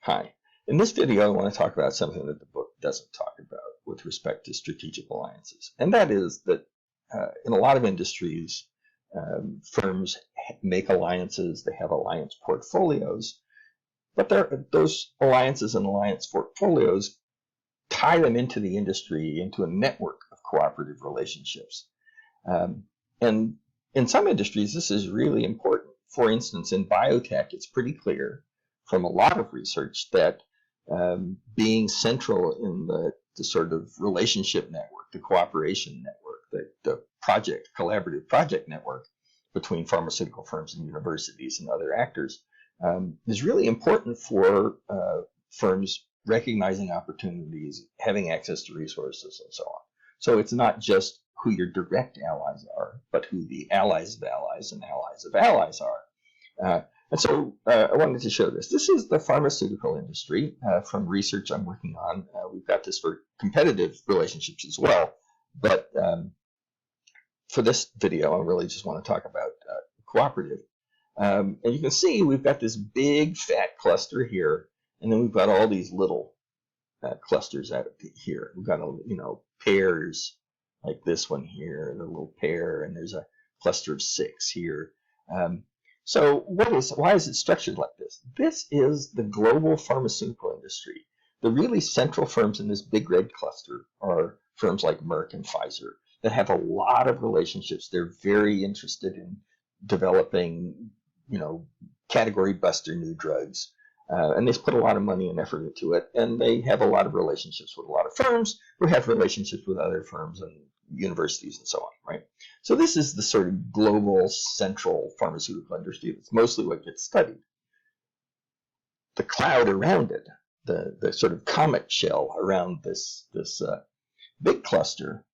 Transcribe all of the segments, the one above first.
Hi. In this video, I want to talk about something that the book doesn't talk about with respect to strategic alliances. And that is that in a lot of industries, firms make alliances, they have alliance portfolios, but those alliances and alliance portfolios tie them into the industry, into a network of cooperative relationships. And in some industries, this is really important. For instance, in biotech, it's pretty clear from a lot of research that being central in the sort of relationship network, the cooperation network, the collaborative project network between pharmaceutical firms and universities and other actors is really important for firms recognizing opportunities, having access to resources, and so on. So it's not just who your direct allies are, but who the allies of allies and allies of allies are. And so I wanted to show this. This is the pharmaceutical industry from research I'm working on. We've got this for competitive relationships as well. But for this video, I really just want to talk about cooperative. And you can see we've got this big fat cluster here, and then we've got all these little clusters out of here. We've got, pairs like this one here, the little pair, and there's a cluster of 6 here. So why is it structured like this? This is the global pharmaceutical industry. The really central firms in this big red cluster are firms like Merck and Pfizer that have a lot of relationships. They're very interested in developing, category buster new drugs. And they put a lot of money and effort into it. And they have a lot of relationships with a lot of firms who have relationships with other firms and universities and so on, right? So this is the sort of global central pharmaceutical industry. That's mostly what gets studied. The cloud around it, the sort of comet shell around this big cluster,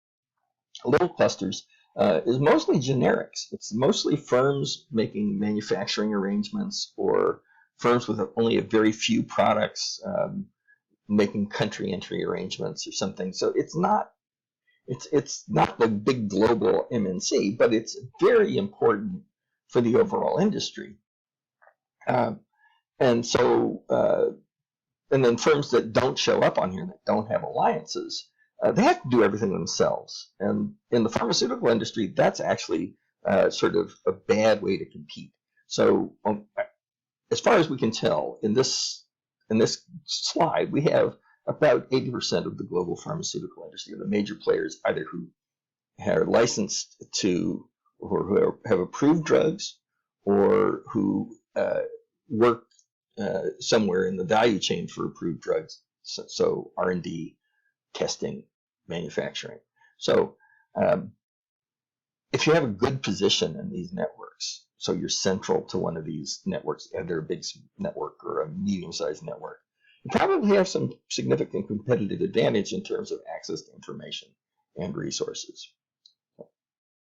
little clusters, is mostly generics. It's mostly firms making manufacturing arrangements or firms with only a very few products making country entry arrangements or something. So it's not the big global MNC, but it's very important for the overall industry. And then firms that don't show up on here, that don't have alliances, they have to do everything themselves. And in the pharmaceutical industry, that's actually sort of a bad way to compete. So as far as we can tell, in this slide, we have about 80% of the global pharmaceutical industry, the major players, either who are licensed to or who have approved drugs or who work somewhere in the value chain for approved drugs, so R&D, testing, manufacturing. So if you have a good position in these networks, so you're central to one of these networks, either a big network or a medium-sized network, you probably have some significant competitive advantage in terms of access to information and resources.